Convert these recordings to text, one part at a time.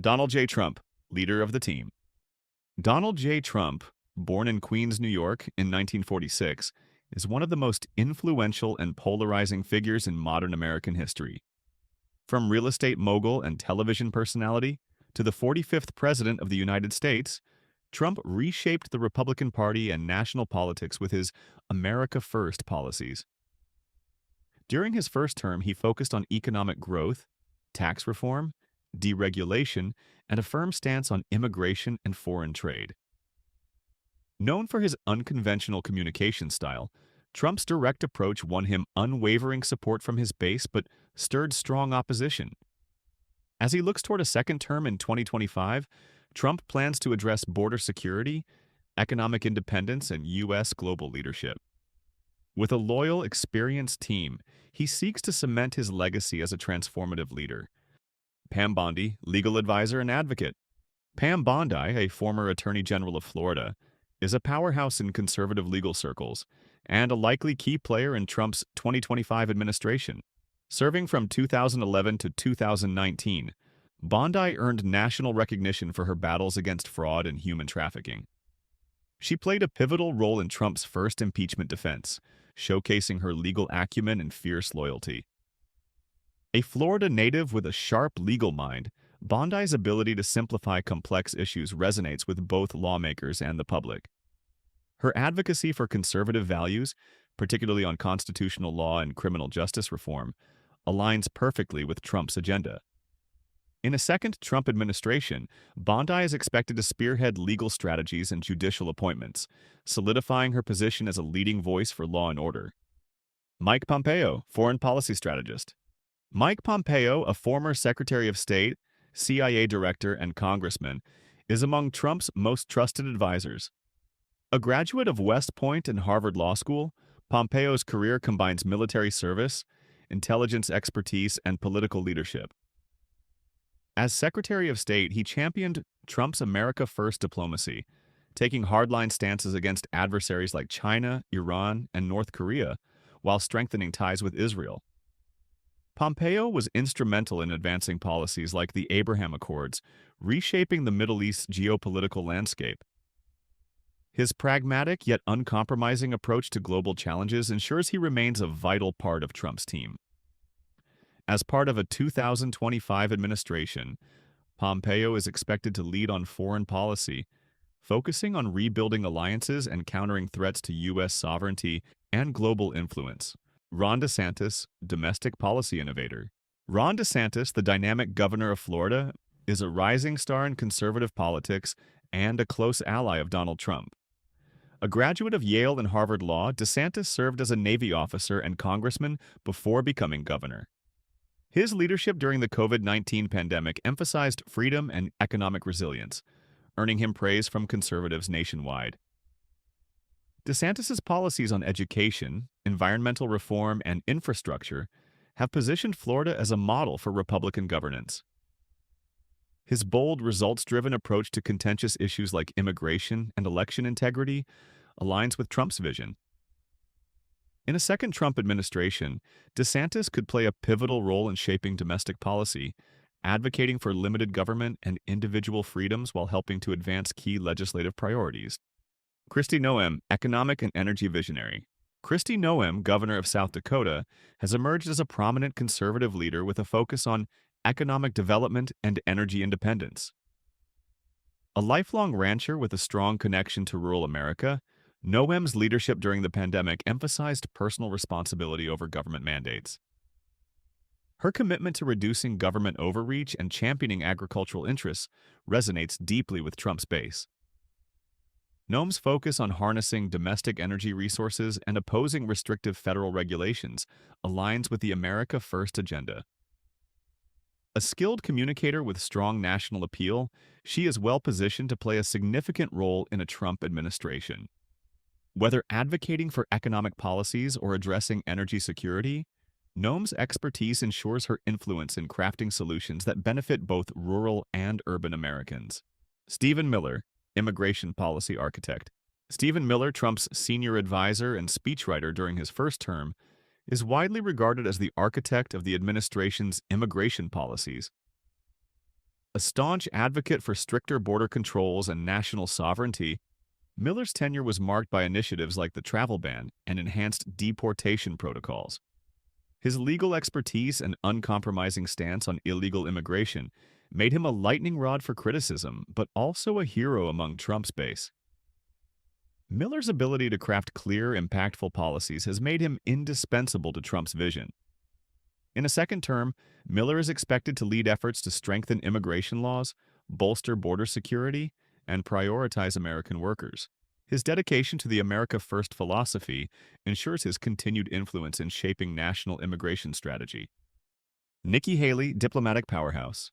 Donald J. Trump, leader of the team. Donald J. Trump, born in Queens, New York in 1946, is one of the most influential and polarizing figures in modern American history. From real estate mogul and television personality to the 45th President of the United States, Trump reshaped the Republican Party and national politics with his America First policies. During his first term, he focused on economic growth, tax reform, deregulation, and a firm stance on immigration and foreign trade. Known for his unconventional communication style, Trump's direct approach won him unwavering support from his base but stirred strong opposition. As he looks toward a second term in 2025, Trump plans to address border security, economic independence, and U.S. global leadership. With a loyal, experienced team, he seeks to cement his legacy as a transformative leader. Pam Bondi, legal advisor and advocate. Pam Bondi, a former Attorney General of Florida, is a powerhouse in conservative legal circles and a likely key player in Trump's 2025 administration. Serving from 2011 to 2019, Bondi earned national recognition for her battles against fraud and human trafficking. She played a pivotal role in Trump's first impeachment defense, showcasing her legal acumen and fierce loyalty. A Florida native with a sharp legal mind, Bondi's ability to simplify complex issues resonates with both lawmakers and the public. Her advocacy for conservative values, particularly on constitutional law and criminal justice reform, aligns perfectly with Trump's agenda. In a second Trump administration, Bondi is expected to spearhead legal strategies and judicial appointments, solidifying her position as a leading voice for law and order. Mike Pompeo, foreign policy strategist. Mike Pompeo, a former Secretary of State, CIA director, and congressman, is among Trump's most trusted advisors. A graduate of West Point and Harvard Law School, Pompeo's career combines military service, intelligence expertise, and political leadership. As Secretary of State, he championed Trump's America First diplomacy, taking hardline stances against adversaries like China, Iran, and North Korea, while strengthening ties with Israel. Pompeo was instrumental in advancing policies like the Abraham Accords, reshaping the Middle East's geopolitical landscape. His pragmatic yet uncompromising approach to global challenges ensures he remains a vital part of Trump's team. As part of a 2025 administration, Pompeo is expected to lead on foreign policy, focusing on rebuilding alliances and countering threats to U.S. sovereignty and global influence. Ron DeSantis, domestic policy innovator. Ron DeSantis, the dynamic governor of Florida, is a rising star in conservative politics and a close ally of Donald Trump. A graduate of Yale and Harvard Law, DeSantis served as a Navy officer and congressman before becoming governor. His leadership during the COVID-19 pandemic emphasized freedom and economic resilience, earning him praise from conservatives nationwide. DeSantis's policies on education, environmental reform, and infrastructure have positioned Florida as a model for Republican governance. His bold, results-driven approach to contentious issues like immigration and election integrity aligns with Trump's vision. In a second Trump administration, DeSantis could play a pivotal role in shaping domestic policy, advocating for limited government and individual freedoms while helping to advance key legislative priorities. Kristi Noem, economic and energy visionary. Kristi Noem, governor of South Dakota, has emerged as a prominent conservative leader with a focus on economic development and energy independence. A lifelong rancher with a strong connection to rural America, Noem's leadership during the pandemic emphasized personal responsibility over government mandates. Her commitment to reducing government overreach and championing agricultural interests resonates deeply with Trump's base. Noem's focus on harnessing domestic energy resources and opposing restrictive federal regulations aligns with the America First agenda. A skilled communicator with strong national appeal, she is well-positioned to play a significant role in a Trump administration. Whether advocating for economic policies or addressing energy security, Noem's expertise ensures her influence in crafting solutions that benefit both rural and urban Americans. Stephen Miller, immigration policy architect. Stephen Miller, Trump's senior advisor and speechwriter during his first term, is widely regarded as the architect of the administration's immigration policies. A staunch advocate for stricter border controls and national sovereignty, Miller's tenure was marked by initiatives like the travel ban and enhanced deportation protocols. His legal expertise and uncompromising stance on illegal immigration made him a lightning rod for criticism, but also a hero among Trump's base. Miller's ability to craft clear, impactful policies has made him indispensable to Trump's vision. In a second term, Miller is expected to lead efforts to strengthen immigration laws, bolster border security, and prioritize American workers. His dedication to the America First philosophy ensures his continued influence in shaping national immigration strategy. Nikki Haley, diplomatic powerhouse.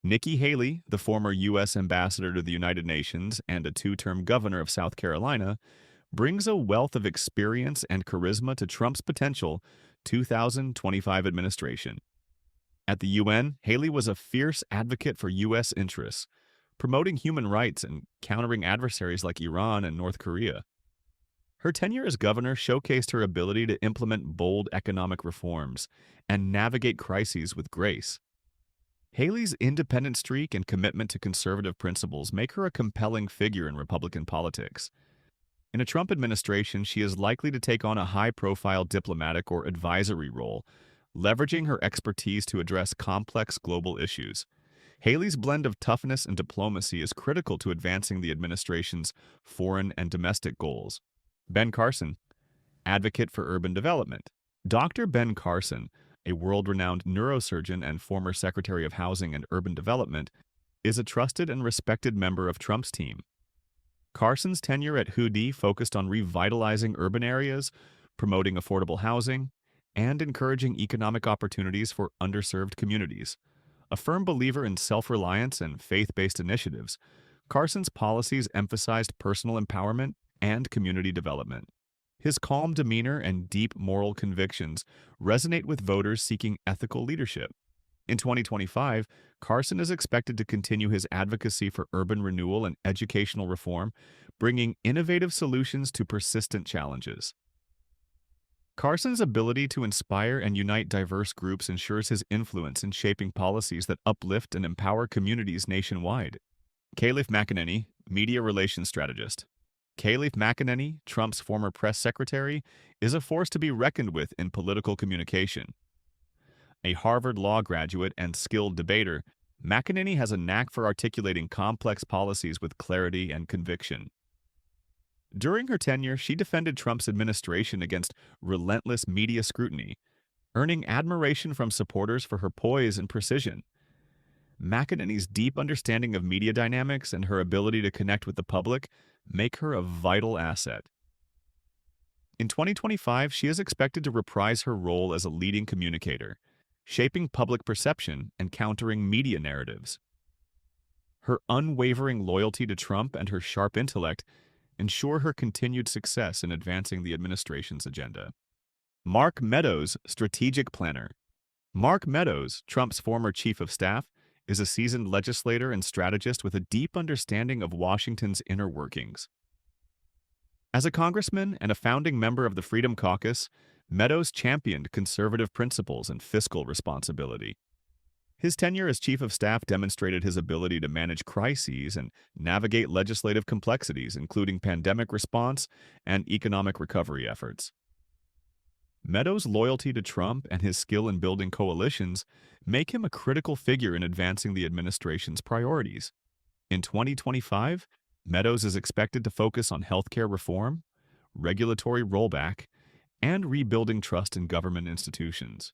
Nikki Haley, the former U.S. ambassador to the United Nations and a two-term governor of South Carolina, brings a wealth of experience and charisma to Trump's potential 2025 administration. At the UN, Haley was a fierce advocate for U.S. interests, promoting human rights and countering adversaries like Iran and North Korea. Her tenure as governor showcased her ability to implement bold economic reforms and navigate crises with grace. Haley's independent streak and commitment to conservative principles make her a compelling figure in Republican politics. In a Trump administration, she is likely to take on a high-profile diplomatic or advisory role, leveraging her expertise to address complex global issues. Haley's blend of toughness and diplomacy is critical to advancing the administration's foreign and domestic goals. Ben Carson, advocate for urban development. Dr. Ben Carson, a world-renowned neurosurgeon and former Secretary of Housing and Urban Development, is a trusted and respected member of Trump's team. Carson's tenure at HUD focused on revitalizing urban areas, promoting affordable housing, and encouraging economic opportunities for underserved communities. A firm believer in self-reliance and faith-based initiatives, Carson's policies emphasized personal empowerment and community development. His calm demeanor and deep moral convictions resonate with voters seeking ethical leadership. In 2025, Carson is expected to continue his advocacy for urban renewal and educational reform, bringing innovative solutions to persistent challenges. Carson's ability to inspire and unite diverse groups ensures his influence in shaping policies that uplift and empower communities nationwide. Kayleigh McEnany, media relations strategist. Kayleigh McEnany, Trump's former press secretary, is a force to be reckoned with in political communication. A Harvard Law graduate and skilled debater, McEnany has a knack for articulating complex policies with clarity and conviction. During her tenure, she defended Trump's administration against relentless media scrutiny, earning admiration from supporters for her poise and precision. McEnany's deep understanding of media dynamics and her ability to connect with the public make her a vital asset. In 2025, she is expected to reprise her role as a leading communicator, shaping public perception and countering media narratives. Her unwavering loyalty to Trump and her sharp intellect ensure her continued success in advancing the administration's agenda. Mark Meadows, strategic planner. Mark Meadows, Trump's former chief of staff, is a seasoned legislator and strategist with a deep understanding of Washington's inner workings. As a congressman and a founding member of the Freedom Caucus, Meadows championed conservative principles and fiscal responsibility. His tenure as chief of staff demonstrated his ability to manage crises and navigate legislative complexities, including pandemic response and economic recovery efforts. Meadows' loyalty to Trump and his skill in building coalitions make him a critical figure in advancing the administration's priorities. In 2025, Meadows is expected to focus on healthcare reform, regulatory rollback, and rebuilding trust in government institutions.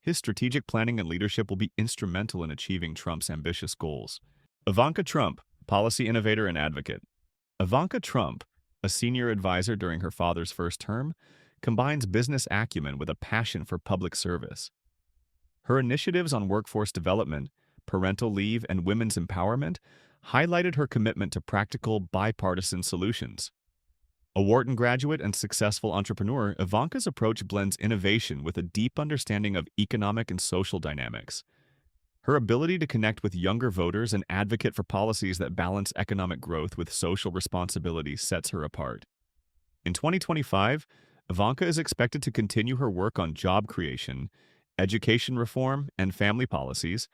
His strategic planning and leadership will be instrumental in achieving Trump's ambitious goals. Ivanka Trump, policy innovator and advocate. Ivanka Trump, a senior advisor during her father's first term, combines business acumen with a passion for public service. Her initiatives on workforce development, parental leave, and women's empowerment highlighted her commitment to practical, bipartisan solutions. A Wharton graduate and successful entrepreneur, Ivanka's approach blends innovation with a deep understanding of economic and social dynamics. Her ability to connect with younger voters and advocate for policies that balance economic growth with social responsibility sets her apart. In 2025, Ivanka is expected to continue her work on job creation, education reform, and family policies,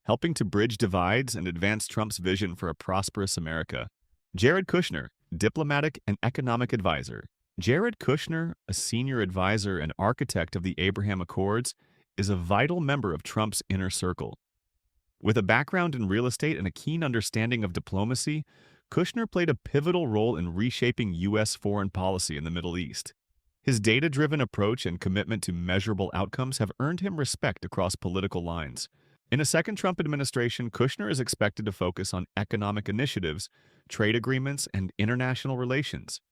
helping to bridge divides and advance Trump's vision for a prosperous America. Jared Kushner, diplomatic and economic advisor. Jared Kushner, a senior advisor and architect of the Abraham Accords, is a vital member of Trump's inner circle. With a background in real estate and a keen understanding of diplomacy, Kushner played a pivotal role in reshaping U.S. foreign policy in the Middle East. His data-driven approach and commitment to measurable outcomes have earned him respect across political lines. In a second Trump administration, Kushner is expected to focus on economic initiatives, trade agreements, and international relations.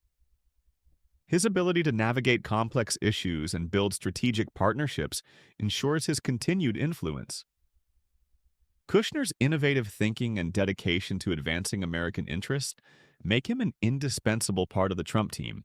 His ability to navigate complex issues and build strategic partnerships ensures his continued influence. Kushner's innovative thinking and dedication to advancing American interests make him an indispensable part of the Trump team.